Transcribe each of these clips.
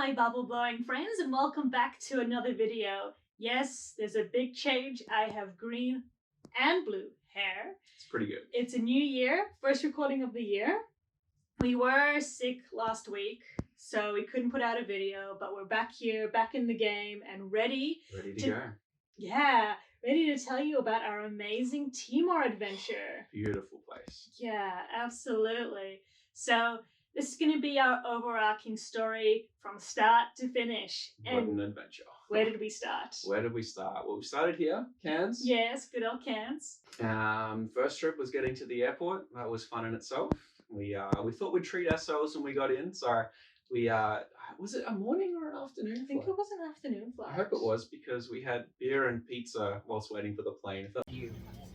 my bubble blowing friends, and welcome back to another video. Yes, there's a big change. I have green and blue hair. It's pretty good. It's a new year, first recording of the year. We were sick last week, so we couldn't put out a video, but we're back here, back in the game, and ready to go. Yeah, ready to tell you about our amazing Timor adventure. Beautiful place. Yeah, absolutely. So this is going to be our overarching story from start to finish. What an adventure. Where did we start? Where did we start? Well, we started here, Cairns. Yes, good old Cairns. First trip was getting to the airport. That was fun in itself. We thought we'd treat ourselves when we got in. So we was it a morning or an afternoon flight? I think it was an afternoon flight. I hope it was, because we had beer and pizza whilst waiting for the plane.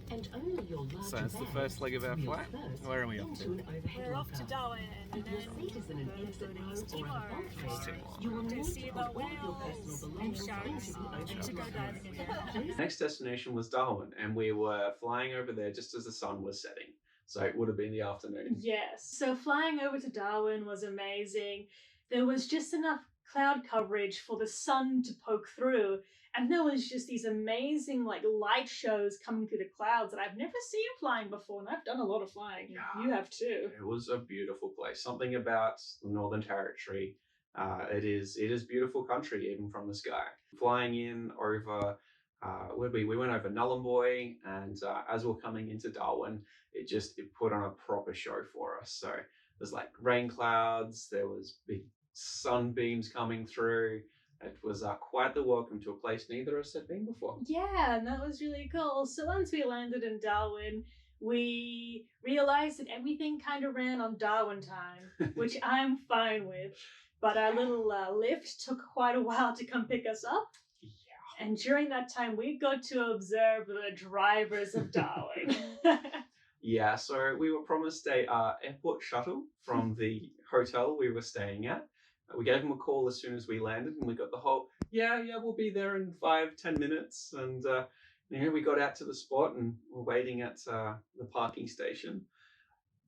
And only your So it's the first leg of our flight. Where are we off to? We're off to Darwin, and If your seat is in an exit row or at a bunk area, you will need to put all of your personal belongings into the overhead. Next destination was Darwin, and we were flying over there just as the sun was setting. So it would have been the afternoon. Yes, so flying over to Darwin was amazing. There was just enough cloud coverage for the sun to poke through, and there was just these amazing light shows coming through the clouds that I've never seen flying before, and I've done a lot of flying. Yeah. You have too. It was a beautiful place. Something about the Northern Territory. It is beautiful country, even from the sky. Flying in over, we went over Nullarbor, and as we're coming into Darwin, it put on a proper show for us. So there's rain clouds, there was big sunbeams coming through. It was quite the welcome to a place neither of us had been before. Yeah, and that was really cool. So once we landed in Darwin, we realized that everything kind of ran on Darwin time, which I'm fine with. But our little lift took quite a while to come pick us up. Yeah. And during that time, we got to observe the drivers of Darwin. Yeah, so we were promised a airport shuttle from the hotel we were staying at. We gave them a call as soon as we landed, and we got the whole, yeah, we'll be there in 5-10 minutes. And we got out to the spot and we're waiting at the parking station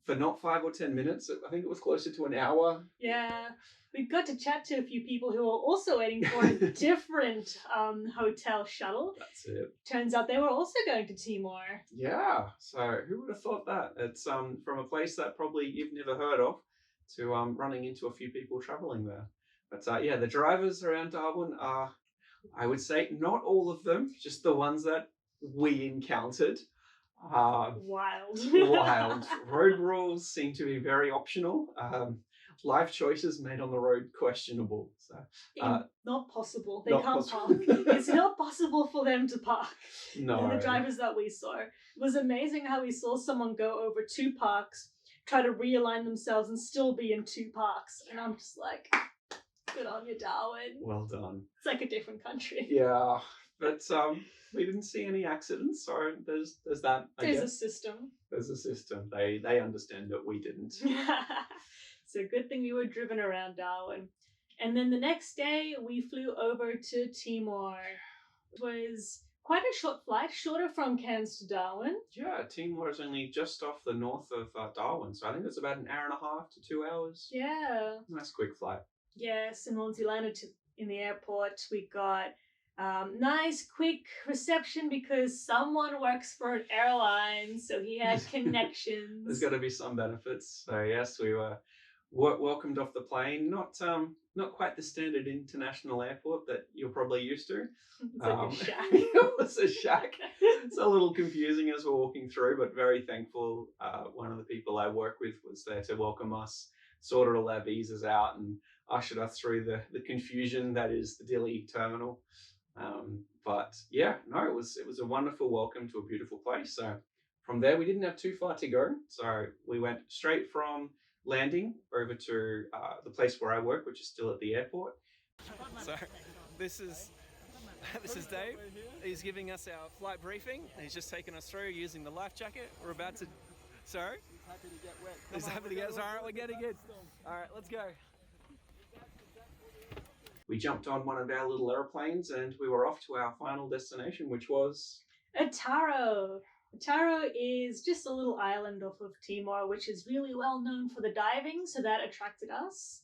for not 5 or 10 minutes. I think it was closer to an hour. Yeah, we got to chat to a few people who were also waiting for a different hotel shuttle. That's it. Turns out they were also going to Timor. Yeah, so who would have thought that? It's from a place that probably you've never heard of to running into a few people traveling there. But yeah, the drivers around Darwin are, I would say, not all of them, just the ones that we encountered. Wild. Wild. Road rules seem to be very optional. Life choices made on the road questionable. So not possible. They not can't possible. park. It's not possible for them to park. No. The drivers that we saw. It was amazing how we saw someone go over 2 parks, try to realign themselves and still be in 2 parks. And I'm just like, good on you, Darwin. Well done. It's like a different country. Yeah, but we didn't see any accidents, so there's that. There's a system. There's a system. They understand that we didn't. So good thing we were driven around Darwin. And then the next day we flew over to Timor. It was quite a short flight, shorter from Cairns to Darwin. Yeah, Timor is only just off the north of Darwin, so I think it's about an hour and a half to 2 hours. Yeah. Nice quick flight. Yes, and once we landed in the airport, we got nice quick reception because someone works for an airline, so he had connections. There's got to be some benefits. So yes, we were welcomed off the plane. Not quite the standard international airport that you're probably used to. It's like a shack. It was a shack. It's a little confusing as we're walking through, but very thankful. One of the people I work with was there to welcome us, sorted all our visas out, and ushered us through the confusion that is the Dili terminal. But yeah, no, it was a wonderful welcome to a beautiful place. So from there, we didn't have too far to go. So we went straight from landing over to the place where I work, which is still at the airport. So this is Dave. He's giving us our flight briefing. He's just taken us through using the life jacket. We're about to. Sorry? He's happy to get wet. He's happy to get. All right, we're getting it. All right, let's go. We jumped on one of our little airplanes and we were off to our final destination, which was Otaro. Otaro is just a little island off of Timor, which is really well known for the diving, so that attracted us.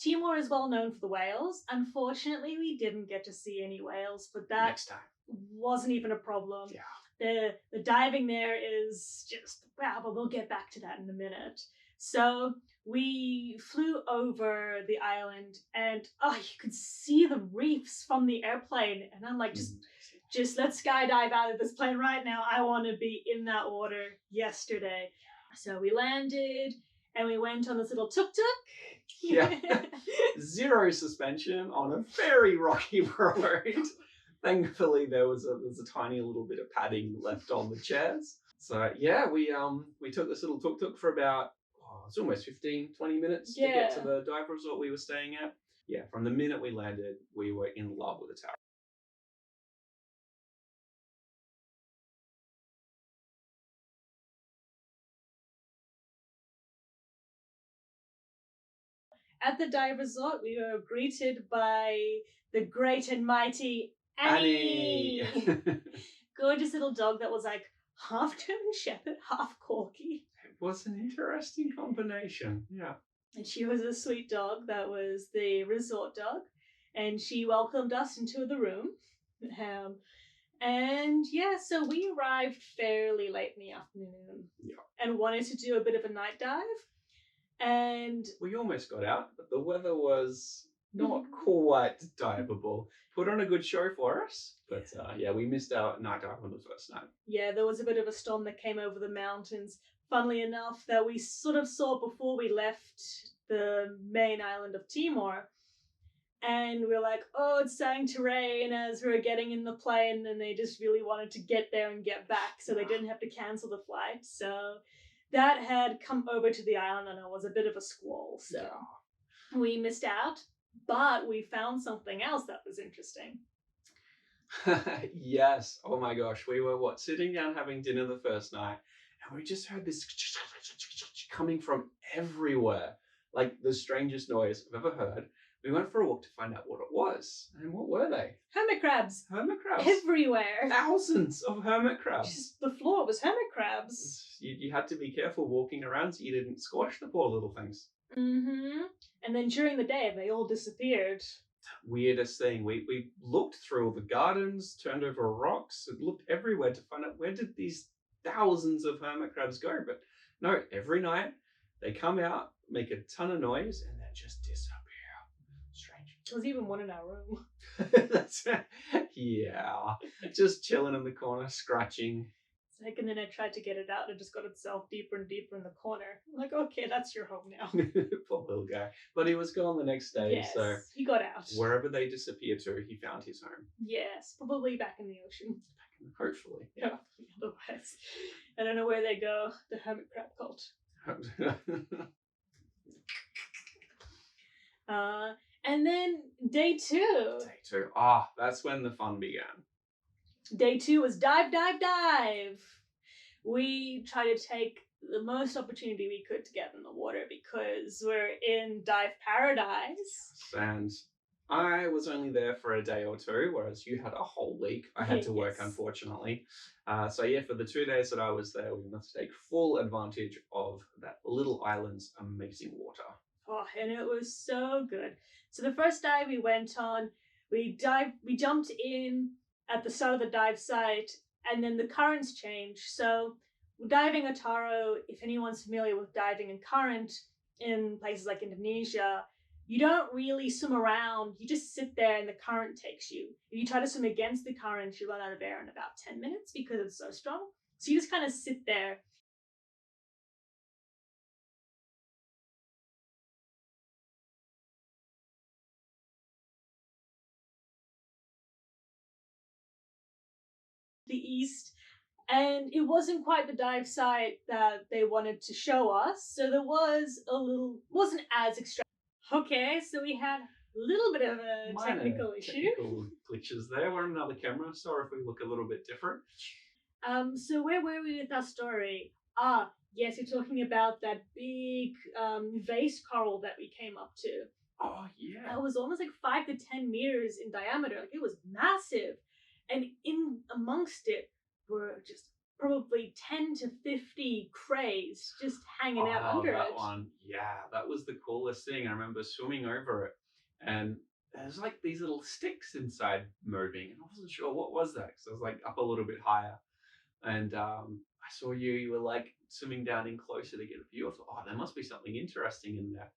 Timor is well known for the whales. Unfortunately, we didn't get to see any whales, but that Next time. wasn't even a problem. Yeah. The diving there is just wow, but we'll get back to that in a minute. So we flew over the island, and you could see the reefs from the airplane, and I'm like, just let's skydive out of this plane right now. I want to be in that water yesterday. So we landed, and we went on this little tuk-tuk. Yeah. Zero suspension on a very rocky road. Thankfully, there was a tiny little bit of padding left on the chairs. So yeah, we took this little tuk-tuk for about, it's almost 15, 20 minutes to get to the dive resort we were staying at. Yeah, from the minute we landed, we were in love with the tower. At the dive resort, we were greeted by the great and mighty Annie. Gorgeous little dog that was like half German Shepherd, half Corgi. It was an interesting combination, yeah. And she was a sweet dog that was the resort dog. And she welcomed us into the room. And yeah, so we arrived fairly late in the afternoon. Yeah. And wanted to do a bit of a night dive. And we almost got out, but the weather was not quite diveable. Put on a good show for us, but yeah, we missed our night dive on the first night. Yeah, there was a bit of a storm that came over the mountains, funnily enough, that we sort of saw before we left the main island of Timor. And we're like, oh, it's starting to rain as we were getting in the plane, and they just really wanted to get there and get back, so they didn't have to cancel the flight. So that had come over to the island, and it was a bit of a squall, so we missed out. But we found something else that was interesting. Yes. Oh my gosh. We were sitting down having dinner the first night, and we just heard this coming from everywhere, like the strangest noise I've ever heard. We went for a walk to find out what it was. And what were they? Hermit crabs. Hermit crabs. Everywhere. Thousands of hermit crabs. Just the floor was hermit crabs. You had to be careful walking around so you didn't squash the poor little things. Mm-hmm. And then during the day, they all disappeared. Weirdest thing. We looked through all the gardens, turned over rocks, and looked everywhere to find out where did these thousands of hermit crabs go. But no, every night they come out, make a ton of noise, and then just disappear. Strange. There was even one in our room. Yeah, just chilling in the corner, scratching. And then I tried to get it out and it just got itself deeper and deeper in the corner. I'm like, okay, that's your home now. Poor little guy. But he was gone the next day, yes, so he got out. Wherever they disappeared to, he found his home. Yes, probably back in the ocean. Hopefully. Yeah. Otherwise, I don't know where they go. The hermit crab cult. And then day 2. Day 2. That's when the fun began. Day 2 was dive, dive, dive. We tried to take the most opportunity we could to get in the water because we're in dive paradise. And I was only there for a day or 2, whereas you had a whole week. I had to work, unfortunately. So yeah, for the 2 days that I was there, we must take full advantage of that little island's amazing water. Oh, and it was so good. So the first dive we went on, we jumped in at the start of the dive site, and then the currents changed. So diving Otaro, if anyone's familiar with diving in current in places like Indonesia, you don't really swim around. You just sit there and the current takes you. If you try to swim against the current, you run out of air in about 10 minutes because it's so strong. So you just kind of sit there. The east, and it wasn't quite the dive site that they wanted to show us, so there was wasn't as extra. Okay, so we had a little bit of a technical issue. Technical glitches there. We're on another camera. Sorry if we look a little bit different. So where were we with our story? Yes, you're talking about that big vase coral that we came up to. Oh yeah. That was almost like 5 to 10 meters in diameter. Like, it was massive. And in amongst it were just probably 10 to 50 crays just hanging out Oh, under that it. one. Yeah, that was the coolest thing. I remember swimming over it, and there's like these little sticks inside moving, and I wasn't sure what was that because I was like up a little bit higher, and I saw you were like swimming down in closer to get a view. I thought, oh, there must be something interesting in there.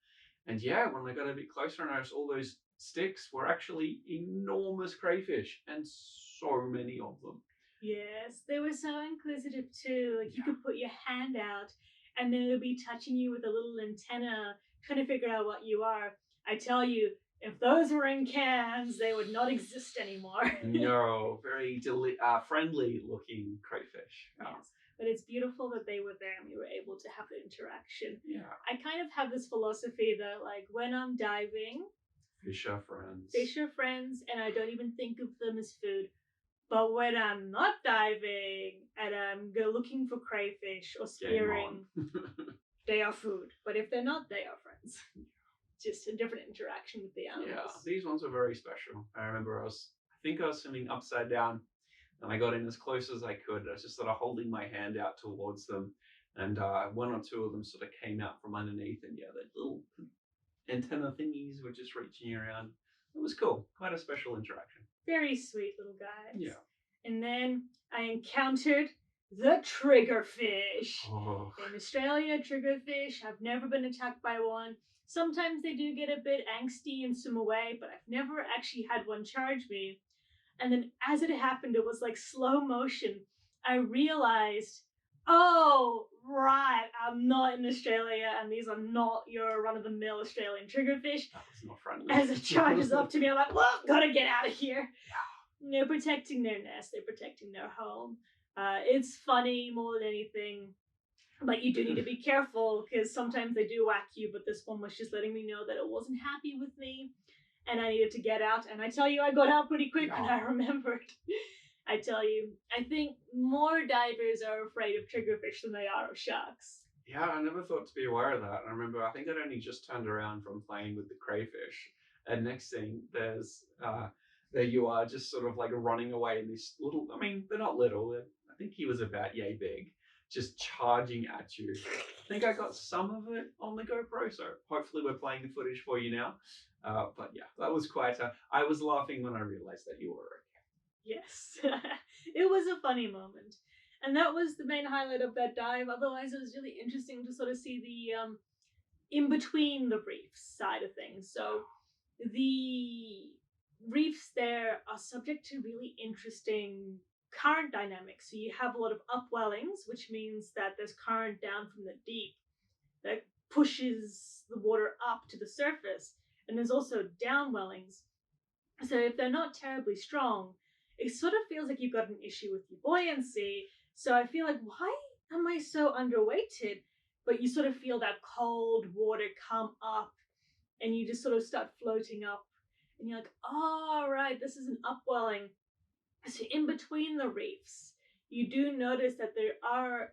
And yeah, when I got a bit closer, I noticed all those sticks were actually enormous crayfish, and so many of them. Yes, they were so inquisitive too. Like you Yeah. could put your hand out and they would be touching you with a little antenna, trying to figure out what you are. I tell you, if those were in cans, they would not exist anymore. No, very friendly looking crayfish. Yes, but it's beautiful that they were there and we were able to have the interaction. Yeah. I kind of have this philosophy that, like, when I'm diving, Fish are friends. fish are friends, and I don't even think of them as food. But when I'm not diving and I'm looking for crayfish or spearing, they are food. But if they're not, they are friends. Just a different interaction with the animals. Yeah, these ones were very special. I remember I think I was swimming upside down, and I got in as close as I could. I was just sort of holding my hand out towards them, and one or two of them sort of came out from underneath, and yeah, the little antenna thingies were just reaching around. It was cool. Quite a special interaction. Very sweet little guys. Yeah. And then I encountered the triggerfish. Oh. In Australia, triggerfish, I've never been attacked by one. Sometimes they do get a bit angsty and swim away, but I've never actually had one charge me. And then as it happened, it was like slow motion. I realized, oh, right, I'm not in Australia, and these are not your run-of-the-mill Australian triggerfish. That was not friendly. As it charges up to me, I'm like, well, gotta get out of here. Yeah. They're protecting their nest. They're protecting their home. It's funny more than anything, but you do need to be careful because sometimes they do whack you, but this one was just letting me know that it wasn't happy with me and I needed to get out. And I tell you, I got out pretty quick when I remembered. I tell you, I think more divers are afraid of triggerfish than they are of sharks. Yeah, I never thought to be aware of that. I remember, I think I'd only just turned around from playing with the crayfish, and next thing, there you are, just sort of like running away in this little, I mean, they're not little, I think he was about yay big, just charging at you. I think I got some of it on the GoPro, so hopefully we're playing the footage for you now. But yeah, that was quite I was laughing when I realized that you were okay. Yes, it was a funny moment. And that was the main highlight of that dive. Otherwise, it was really interesting to sort of see the in between the reefs side of things. So the reefs there are subject to really interesting current dynamics. So you have a lot of upwellings, which means that there's current down from the deep that pushes the water up to the surface. And there's also downwellings. So if they're not terribly strong, it sort of feels like you've got an issue with your buoyancy. So I feel like, why am I so underweighted? But you sort of feel that cold water come up and you just sort of start floating up. And you're like, oh, right, this is an upwelling. So in between the reefs, you do notice that there are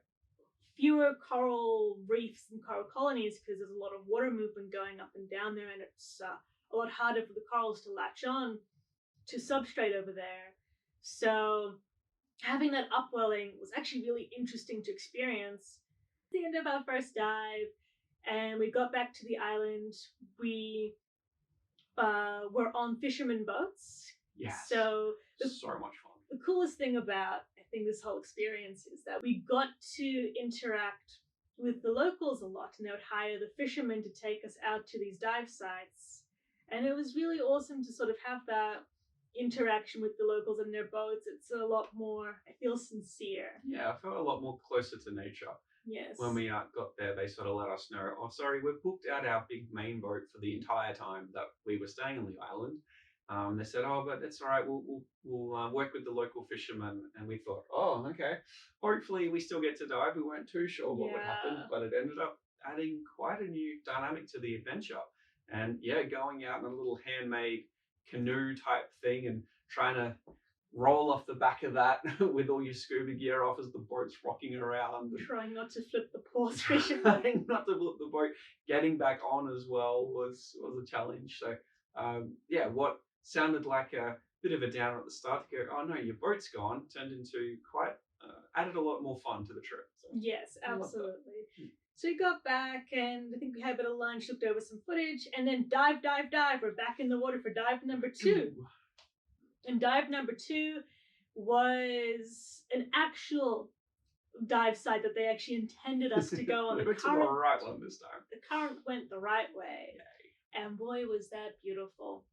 fewer coral reefs and coral colonies because there's a lot of water movement going up and down there, and it's a lot harder for the corals to latch on to substrate over there. So having that upwelling was actually really interesting to experience. At the end of our first dive, and we got back to the island, we were on fishermen boats. Yes. So much fun. The coolest thing about, I think, this whole experience is that we got to interact with the locals a lot, and they would hire the fishermen to take us out to these dive sites. And it was really awesome to sort of have that interaction with the locals and their boats. It's a lot more, I feel, sincere. Yeah, I felt a lot more closer to nature. Yes. When we got there, they sort of let us know, oh, sorry, we've booked out our big main boat for the entire time that we were staying on the island. They said, oh, but it's all right, we'll work with the local fishermen. And we thought, oh, okay, hopefully we still get to dive. We weren't too sure what would happen, but it ended up adding quite a new dynamic to the adventure. And yeah, going out in a little handmade canoe type thing and trying to roll off the back of that with all your scuba gear off as the boat's rocking around. Trying not to flip the poor fisherman. Trying not to flip the boat. Getting back on as well was a challenge. So yeah, what sounded like a bit of a downer at the start to go, oh no, your boat's gone, turned into quite added a lot more fun to the trip. So. Yes, I love that. absolutely. So we got back, and I think we had a bit of lunch, looked over some footage, and then dive. We're back in the water for dive number 2. Ooh. And dive number 2 was an actual dive site that they actually intended us to go on. We went to the right one this time. The current went the right way. Yay. And boy, was that beautiful.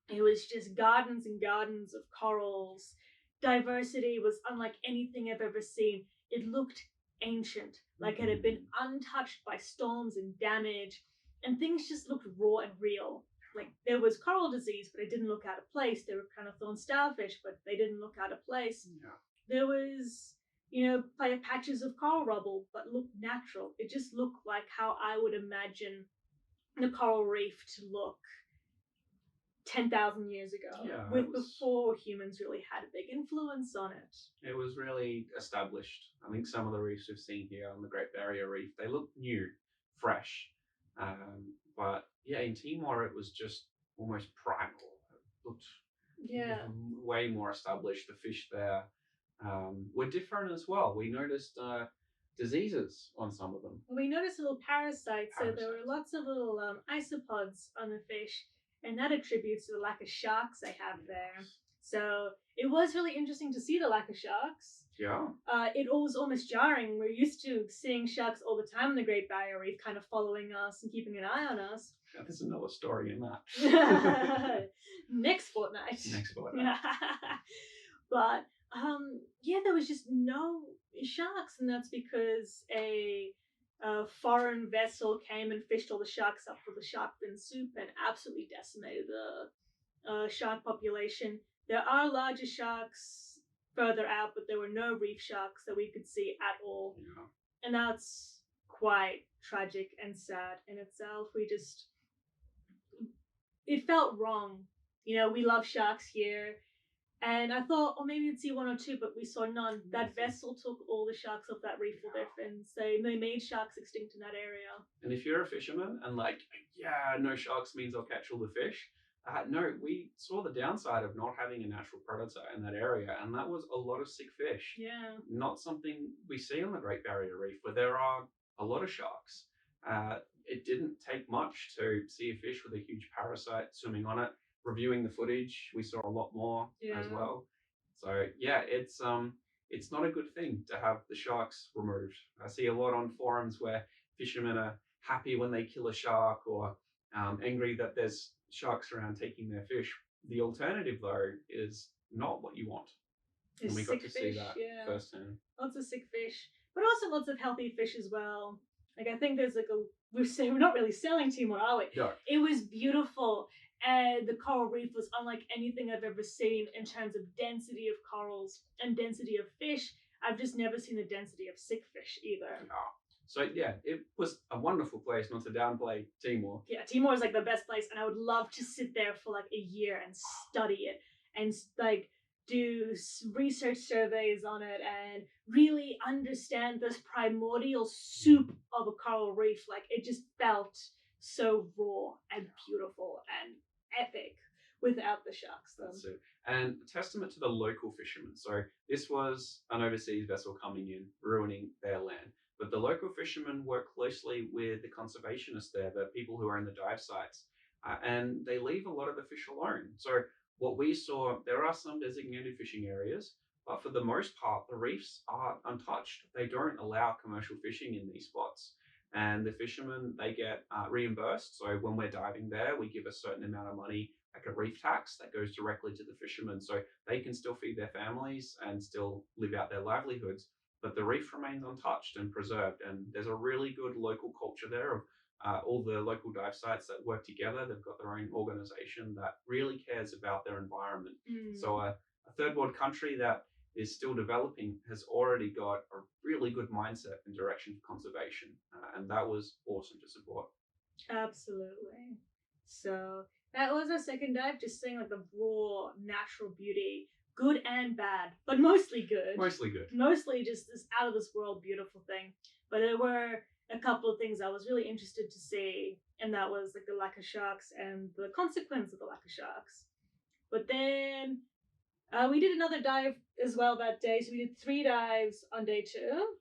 It was just gardens and gardens of corals. Diversity was unlike anything I've ever seen. It looked ancient, like it had been untouched by storms and damage, and things just looked raw and real. Like there was coral disease, but it didn't look out of place. There were kind of thorn starfish, but they didn't look out of place. Yeah. There was, patches of coral rubble, but looked natural. It just looked like how I would imagine the coral reef to look 10,000 years ago, before humans really had a big influence on it. It was really established. I think some of the reefs we've seen here on the Great Barrier Reef, they look new, fresh. But yeah, in Timor, it was just almost primal. It looked way more established. The fish there were different as well. We noticed diseases on some of them. We noticed little parasites. So there were lots of little isopods on the fish. And that attributes to the lack of sharks they have there. So it was really interesting to see the lack of sharks. Yeah. It was almost jarring. We're used to seeing sharks all the time in the Great Barrier Reef, kind of following us and keeping an eye on us. Yeah, there's another story in that. Next fortnight. But there was just no sharks, and that's because a foreign vessel came and fished all the sharks up for the shark fin soup and absolutely decimated the shark population. There are larger sharks further out, but there were no reef sharks that we could see at all. Yeah. And that's quite tragic and sad in itself. It felt wrong. We love sharks here. And I thought, maybe we'd see one or two, but we saw none. That vessel took all the sharks off that reef with their fins. So they made sharks extinct in that area. And if you're a fisherman and no sharks means I'll catch all the fish. No, we saw the downside of not having a natural predator in that area. And that was a lot of sick fish. Yeah. Not something we see on the Great Barrier Reef, where there are a lot of sharks. It didn't take much to see a fish with a huge parasite swimming on it. Reviewing the footage, we saw a lot more as well. So it's not a good thing to have the sharks removed. I see a lot on forums where fishermen are happy when they kill a shark or angry that there's sharks around taking their fish. The alternative though is not what you want. And we got to see that firsthand. Lots of sick fish, but also lots of healthy fish as well. Like I think there's we're not really selling Timor, are we? No. It was beautiful. And the coral reef was unlike anything I've ever seen in terms of density of corals and density of fish. I've just never seen the density of sick fish either. No. So it was a wonderful place, not to downplay Timor. Yeah, Timor is the best place, and I would love to sit there for a year and study it and do research surveys on it and really understand this primordial soup of a coral reef. It just felt so raw and beautiful and epic without the sharks. That's it. And a testament to the local fishermen. So this was an overseas vessel coming in, ruining their land. But the local fishermen work closely with the conservationists there, the people who are in the dive sites, and they leave a lot of the fish alone. So what we saw, there are some designated fishing areas, but for the most part, the reefs are untouched. They don't allow commercial fishing in these spots. And the fishermen, they get reimbursed. So when we're diving there, we give a certain amount of money, like a reef tax that goes directly to the fishermen. So they can still feed their families and still live out their livelihoods. But the reef remains untouched and preserved. And there's a really good local culture there of all the local dive sites that work together. They've got their own organization that really cares about their environment. So a third world country that is still developing has already got a really good mindset and direction for conservation. And that was awesome to support. Absolutely. So that was our second dive, just seeing the raw natural beauty, good and bad, but mostly good. Mostly good. Mostly just this out of this world beautiful thing. But there were a couple of things I was really interested to see, and that was the lack of sharks and the consequence of the lack of sharks. But then We did another dive as well that day, so we did 3 dives on day 2.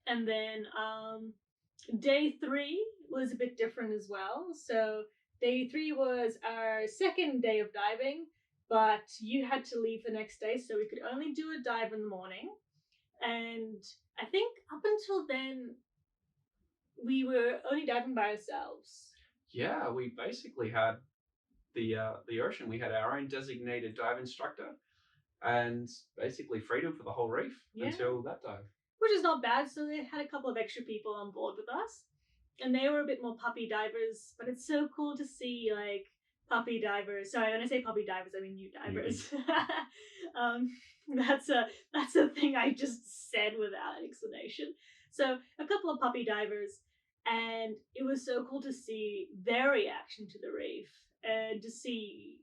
And then day 3 was a bit different as well. So day 3 was our second day of diving, but you had to leave the next day, so we could only do a dive in the morning. And I think up until then, we were only diving by ourselves. Yeah, we basically had the ocean. We had our own designated dive instructor, and basically freedom for the whole reef until that dive. Which is not bad. So they had a couple of extra people on board with us, and they were a bit more puppy divers. But it's so cool to see like puppy divers. Sorry, when I say puppy divers, I mean new divers. That's a thing I just said without an explanation. So a couple of puppy divers, and it was so cool to see their reaction to the reef and to see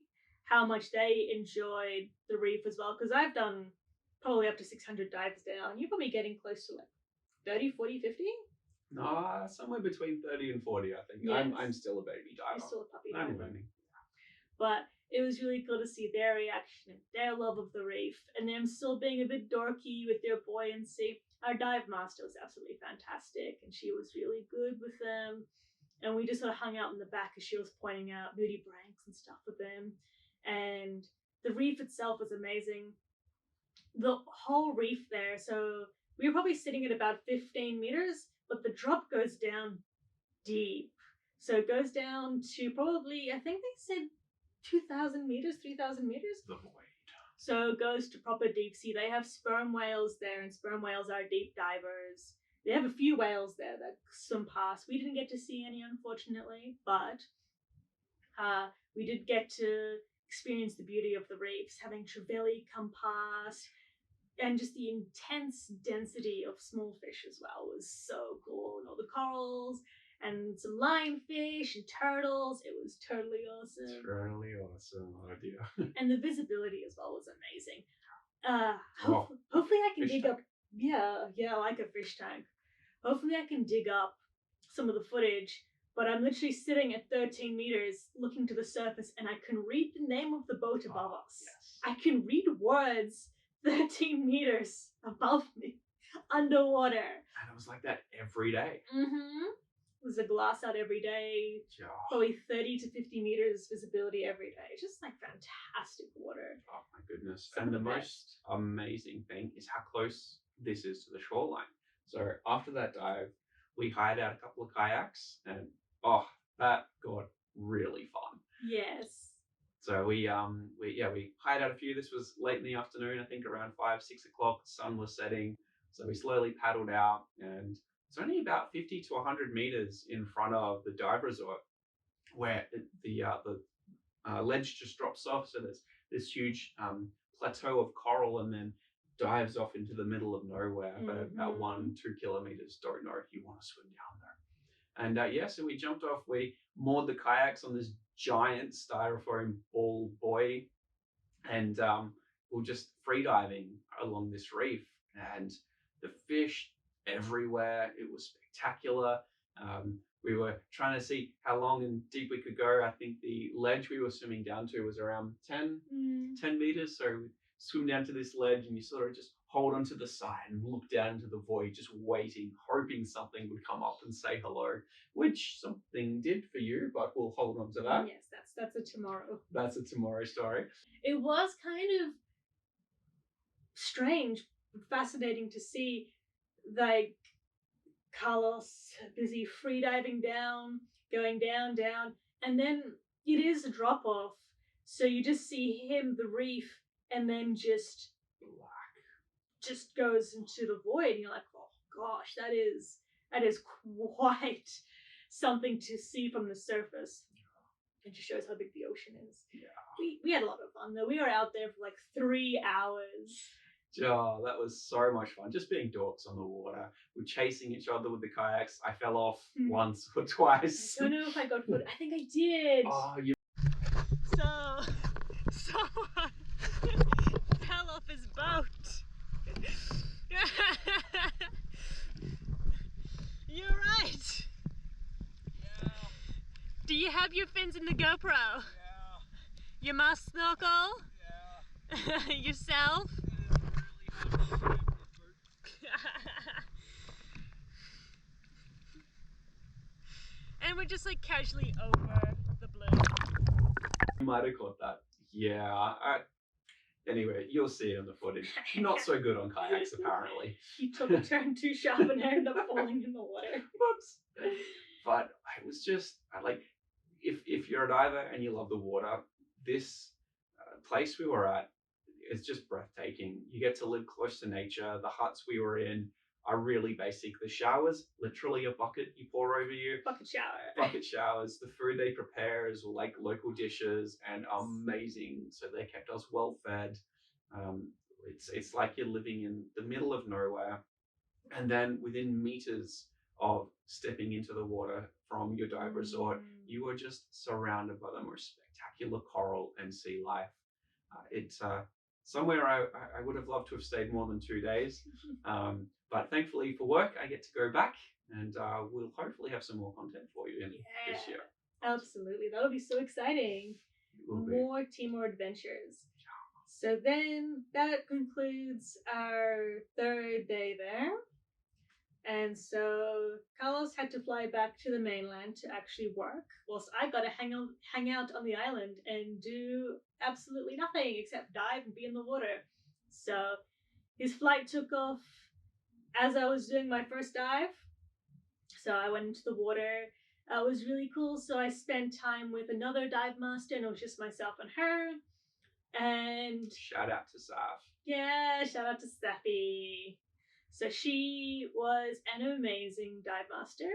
how much they enjoyed the reef as well. Because I've done probably up to 600 dives down. You're probably getting close to like 30, 40, 50? No, somewhere between 30 and 40, I think. Yes. I'm still a baby diver. You're still a puppy I'm diver. learning. But it was really cool to see their reaction and their love of the reef, and them still being a bit dorky with their buoyancy. Our dive master was absolutely fantastic, and she was really good with them. And we just sort of hung out in the back as she was pointing out moody branks and stuff with them. And the reef itself was amazing. The whole reef there, so we were probably sitting at about 15 meters, but the drop goes down deep. So it goes down to probably, I think they said 2,000 meters, 3,000 meters. The void. So it goes to proper deep sea. They have sperm whales there, and sperm whales are deep divers. They have a few whales there that swim past. We didn't get to see any, unfortunately, but we did get to experience the beauty of the reefs, having trevally come past, and just the intense density of small fish as well was so cool. And all the corals and some lionfish and turtles. It was totally awesome. Totally awesome. Oh dear. And the visibility as well was amazing. Hopefully I can dig tank. up. Yeah, like a fish tank. Hopefully I can dig up some of the footage. But I'm literally sitting at 13 meters looking to the surface, and I can read the name of the boat above us. Yes. I can read words 13 meters above me, underwater. And it was like that every day. There's a glass out every day, probably 30 to 50 meters visibility every day. Just like fantastic water. Oh my goodness. And the most amazing thing is how close this is to the shoreline. So after that dive, we hired out a couple of kayaks, and that got really fun. Yes. So we hired out a few. This was late in the afternoon, I think around 5, 6 o'clock. The sun was setting. So we slowly paddled out, and it's only about 50 to 100 meters in front of the dive resort where the ledge just drops off. So there's this huge plateau of coral, and then dives off into the middle of nowhere, but about 1-2 kilometers. Don't know if you want to swim down there. And so we jumped off. We moored the kayaks on this giant styrofoam ball buoy, and we were just free diving along this reef, and the fish everywhere. It was spectacular. We were trying to see how long and deep we could go. I think the ledge we were swimming down to was around 10 meters. So we swim down to this ledge, and you sort of just hold onto the side and look down into the void, just waiting, hoping something would come up and say hello, which something did for you, but we'll hold on to that. Yes, that's a tomorrow. That's a tomorrow story. It was kind of strange, fascinating to see, like, Carlos busy freediving down, going down, and then it is a drop off. So you just see him, the reef, and then just goes into the void, and you're like, oh gosh, that is quite something to see from the surface. It just shows how big the ocean is. Yeah. We had a lot of fun though. We were out there for like 3 hours. Oh, that was so much fun. Just being dorks on the water. We're chasing each other with the kayaks. I fell off once or twice. I don't know if I got footage. I think I did. Oh, you. So someone fell off his boat. You're right. Yeah. Do you have your fins in the GoPro? Yeah. Your mask snorkel? Yeah. Yourself? And we're just like casually over the blue. You might have caught that. Yeah. Anyway, you'll see it in the footage. Not so good on kayaks, apparently. You took a turn too sharp and ended up falling in the water. Whoops. But I was just like, if you're a diver and you love the water, this place we were at is just breathtaking. You get to live close to nature. The huts we were in are really basic. The showers, literally a bucket you pour over you. Bucket shower. Bucket showers. The food they prepare is like local dishes and amazing. So they kept us well fed. It's like you're living in the middle of nowhere, and then within meters of stepping into the water from your dive resort, you are just surrounded by the most spectacular coral and sea life. It's somewhere I would have loved to have stayed more than 2 days. But thankfully for work, I get to go back, and we'll hopefully have some more content for you this year. Absolutely. That'll be so exciting. More Timor adventures. So then that concludes our 3rd day there. And so Carlos had to fly back to the mainland to actually work, whilst I got to hang out on the island and do absolutely nothing except dive and be in the water. So his flight took off as I was doing my first dive. So I went into the water. It was really cool. So I spent time with another dive master, and it was just myself and her. And shout out to Saf. Yeah, shout out to Steffi. So she was an amazing dive master,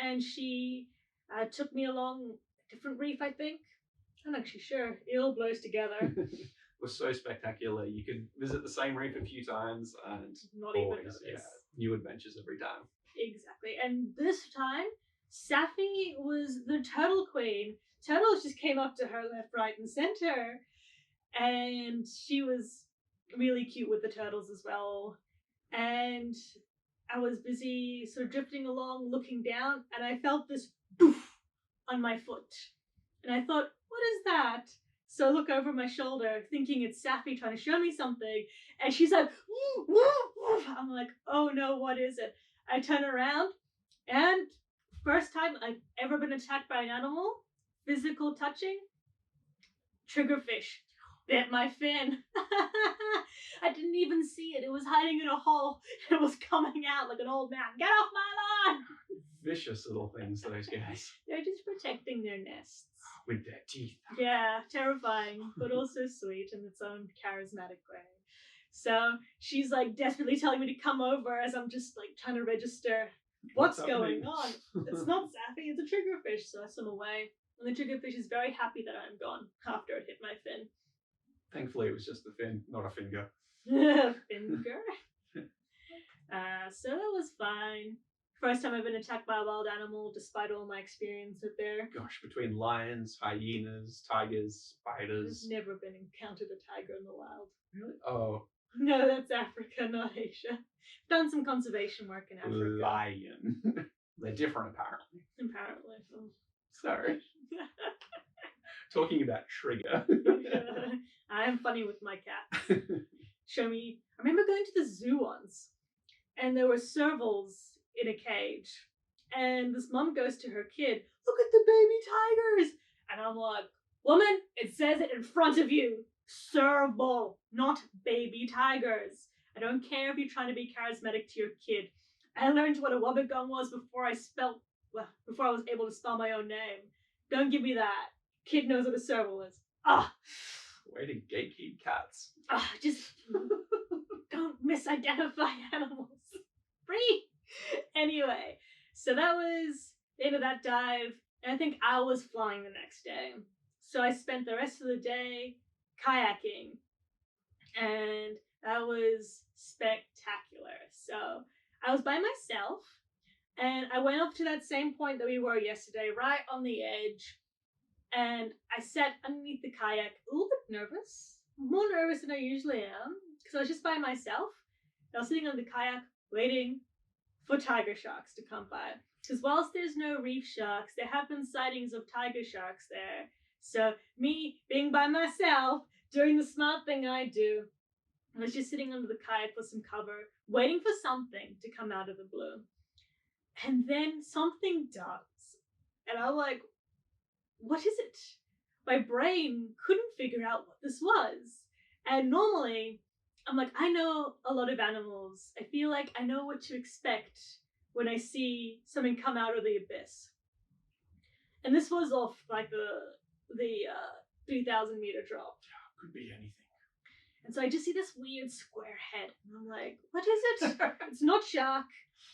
and she took me along a different reef, I think. I'm not actually sure. It all blows together. It was so spectacular. You could visit the same reef a few times and not even notice. Yeah, new adventures every time. Exactly. And this time, Safi was the turtle queen. Turtles just came up to her left, right, and center. And she was really cute with the turtles as well. And I was busy sort of drifting along, looking down, and I felt this doof on my foot. And I thought, what is that? So I look over my shoulder, thinking it's Safi trying to show me something. And she's like, woof, woof, woof. I'm like, oh no, what is it? I turn around, and first time I've ever been attacked by an animal, physical touching, triggerfish. Bit my fin. I didn't even see it. It was hiding in a hole. It was coming out like an old man. Get off my lawn! Vicious little things, those guys. They're just protecting their nests. With their teeth. Yeah, terrifying, but also sweet in its own charismatic way. So she's like desperately telling me to come over as I'm just like trying to register what's going on. It's not Safi, it's a triggerfish. So I swim away. And the triggerfish is very happy that I'm gone after it hit my fin. Thankfully, it was just the fin, not a finger. Finger. So that was fine. First time I've been attacked by a wild animal, despite all my experience with there. Gosh, between lions, hyenas, tigers, spiders. I've never been encountered a tiger in the wild. Really? Oh. No, that's Africa, not Asia. Done some conservation work in Africa. Lion. They're different, apparently. Apparently. Oh. Sorry. Talking about trigger. I am funny with my cats. Show me. I remember going to the zoo once, and there were servals in a cage, and this mom goes to her kid, look at the baby tigers, and I'm like, woman, it says it in front of you, serval, not baby tigers. I don't care if you're trying to be charismatic to your kid. I learned what a wobbegong was before I was able to spell my own name. Don't give me that. Kid knows what a serval is. Way to gatekeep cats. Just don't misidentify animals. Free. Anyway, so that was the end of that dive, and I think I was flying the next day. So I spent the rest of the day kayaking, and that was spectacular. So I was by myself, and I went up to that same point that we were yesterday, right on the edge, and I sat underneath the kayak, a little bit nervous, more nervous than I usually am, because I was just by myself. I was sitting on the kayak waiting for tiger sharks to come by. Because whilst there's no reef sharks, there have been sightings of tiger sharks there. So me being by myself doing the smart thing I do. I was just sitting under the kayak for some cover, waiting for something to come out of the blue. And then something does. And I'm like, what is it? My brain couldn't figure out what this was. And normally, I'm like, I know a lot of animals. I feel like I know what to expect when I see something come out of the abyss. And this was off like the 3,000 meter drop. Could be anything. And so I just see this weird square head. And I'm like, what is it? It's not shark,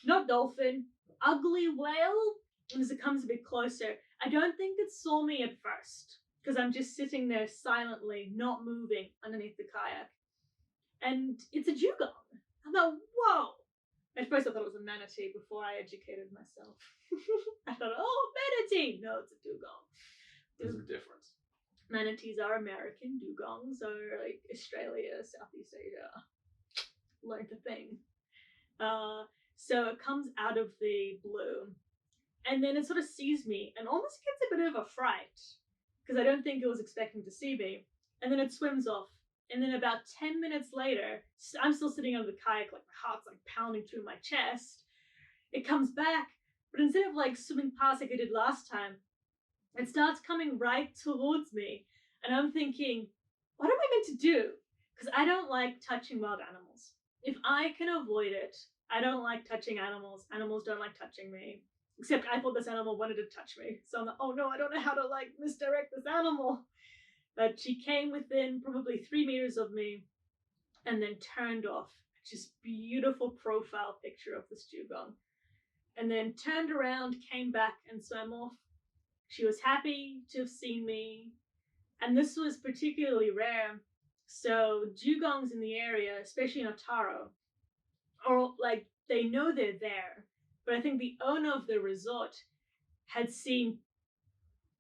not dolphin, ugly whale. And as it comes a bit closer, I don't think it saw me at first because I'm just sitting there silently, not moving underneath the kayak. And it's a dugong. I'm like, whoa. At first I thought it was a manatee before I educated myself. I thought, oh, manatee. No, it's a dugong. There's a difference. Manatees are American, dugongs are like Australia, Southeast Asia. Learned a thing. So it comes out of the blue, and then it sort of sees me and almost gets a bit of a fright because I don't think it was expecting to see me. And then it swims off. And then about 10 minutes later, I'm still sitting under the kayak, like my heart's like pounding through my chest. It comes back, but instead of like swimming past like I did last time, it starts coming right towards me. And I'm thinking, what am I meant to do? Because I don't like touching wild animals. If I can avoid it, I don't like touching animals. Animals don't like touching me. Except I thought this animal wanted to touch me. So I'm like, oh no, I don't know how to like misdirect this animal. But she came within probably 3 meters of me and then turned off. Just beautiful profile picture of this dugong. And then turned around, came back and swam off. She was happy to have seen me. And this was particularly rare. So dugongs in the area, especially in Otaro, are like, they know they're there. But I think the owner of the resort had seen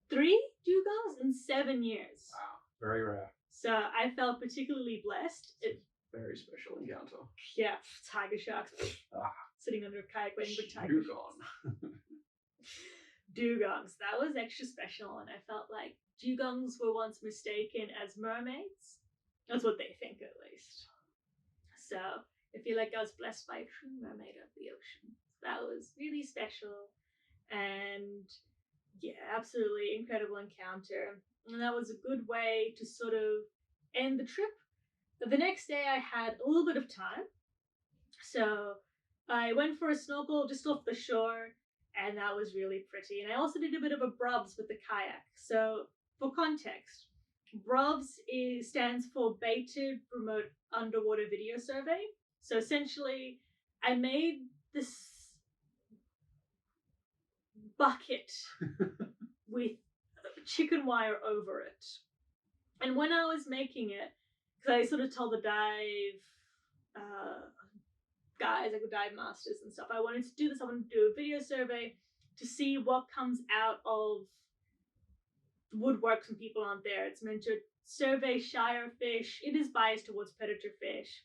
3 dugongs in 7 years. Wow, very rare. So I felt particularly blessed. Very special encounter. Yeah, tiger sharks. Sitting under a kayak waiting for tiger sharks. Dugongs. That was extra special, and I felt like dugongs were once mistaken as mermaids. That's what they think, at least. So I feel like I was blessed by a true mermaid of the ocean. That was really special, and yeah, absolutely incredible encounter. And that was a good way to sort of end the trip. But the next day I had a little bit of time. So I went for a snorkel just off the shore, and that was really pretty. And I also did a bit of a brubs with the kayak. So for context, brubs stands for Baited Remote Underwater Video Survey. So essentially, I made this bucket with chicken wire over it. And when I was making it, because I sort of told the dive guys, like the dive masters and stuff, I wanted to do this. I wanted to do a video survey to see what comes out of woodwork when people aren't there. It's meant to survey shire fish. It is biased towards predator fish.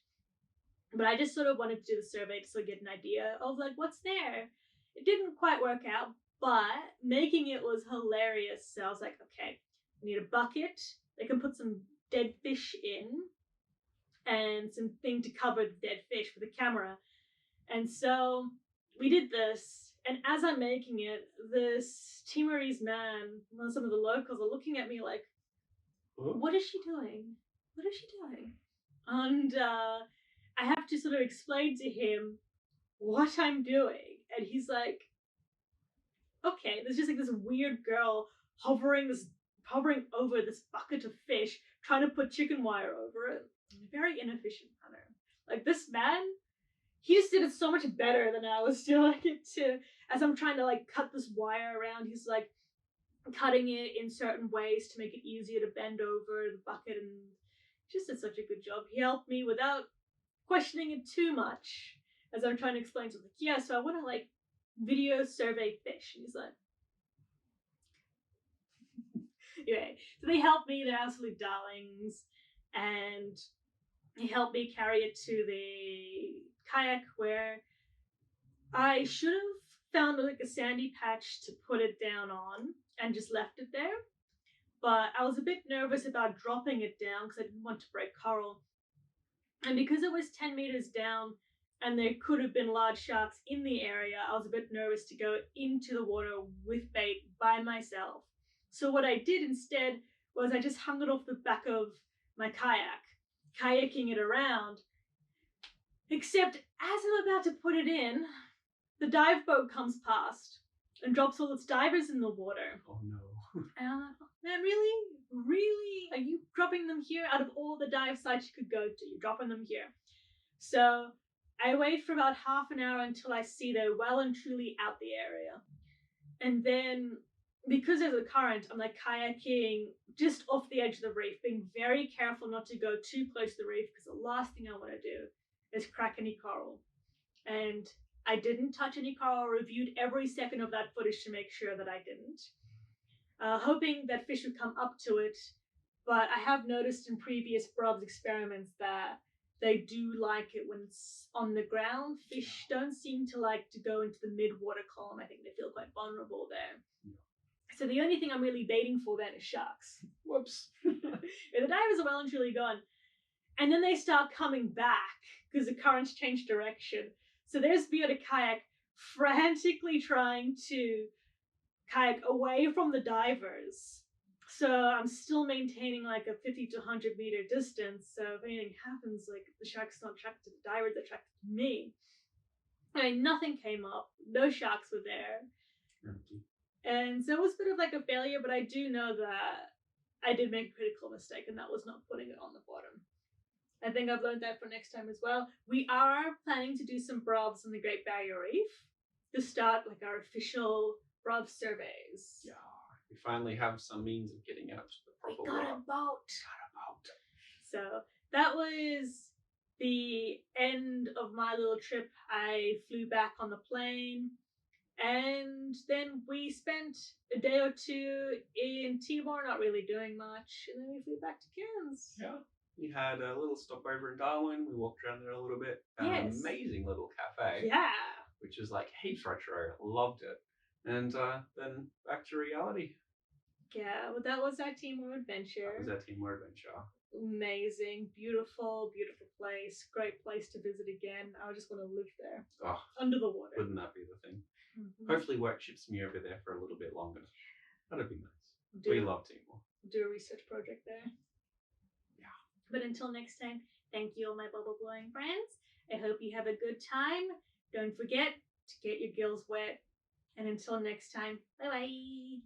But I just sort of wanted to do the survey to sort of get an idea of like what's there. It didn't quite work out, but making it was hilarious. So I was like, okay, I need a bucket. I can put some dead fish in and something to cover the dead fish with a camera. And so we did this. And as I'm making it, this Timorese man, some of the locals are looking at me like, what is she doing? What is she doing? And I have to sort of explain to him what I'm doing. And he's like, okay, there's just like this weird girl hovering over this bucket of fish, trying to put chicken wire over it in a very inefficient manner. Like this man, he just did it so much better than I was doing it too. As I'm trying to like cut this wire around, he's like cutting it in certain ways to make it easier to bend over the bucket, and just did such a good job. He helped me without questioning it too much as I'm trying to explain something. Like, yeah, so I want to like video survey fish. And he's like, anyway, so they helped me. They're absolute darlings. And he helped me carry it to the kayak where I should have found like a sandy patch to put it down on and just left it there. but I was a bit nervous about dropping it down because I didn't want to break coral. And because it was 10 meters down and there could have been large sharks in the area, I was a bit nervous to go into the water with bait by myself. So what I did instead was I just hung it off the back of my kayak, kayaking it around. Except as I'm about to put it in, the dive boat comes past and drops all its divers in the water. Oh no. And I'm like, man, really? Really? Are you dropping them here? Out of all the dive sites you could go to, you're dropping them here. So I wait for about half an hour until I see they're well and truly out the area. And then, because there's a current, I'm like kayaking just off the edge of the reef, being very careful not to go too close to the reef, because the last thing I want to do is crack any coral. And I didn't touch any coral, reviewed every second of that footage to make sure that I didn't. Hoping that fish would come up to it, but I have noticed in previous Brubs experiments that they do like it when it's on the ground. Fish don't seem to like to go into the mid-water column. I think they feel quite vulnerable there. Yeah. So the only thing I'm really baiting for then is sharks. Whoops. The divers are well and truly gone. And then they start coming back because the currents change direction. So there's me on a kayak frantically trying to kayak away from the divers. So I'm still maintaining like a 50 to 100 meter distance. So if anything happens, like the shark's not attracted to the divers, they're attracted to me. I mean, nothing came up. No sharks were there. Empty. And so it was a bit of like a failure, but I do know that I did make a critical mistake, and that was not putting it on the bottom. I think I've learned that for next time as well. We are planning to do some Brubs on the Great Barrier Reef to start like our official Brub surveys. Yeah, we finally have some means of getting out to the proper We got water. a boat. So that was the end of my little trip. I flew back on the plane, and then we spent a day or two in Timor, not really doing much, and then we flew back to Cairns. Yeah. We had a little stopover in Darwin. We walked around there a little bit. Yes. An amazing little cafe. Yeah. Which is like heaps retro. Loved it. And then back to reality. Yeah, well, that was our Timor adventure. That was our Timor adventure. Amazing, beautiful, beautiful place. Great place to visit again. I just want to live there. Oh, under the water. Wouldn't that be the thing? Mm-hmm. Hopefully work ships me over there for a little bit longer. That'd be nice. We love Timor. Do a research project there. Yeah. But until next time, thank you all my bubble blowing friends. I hope you have a good time. Don't forget to get your gills wet. And until next time, bye-bye.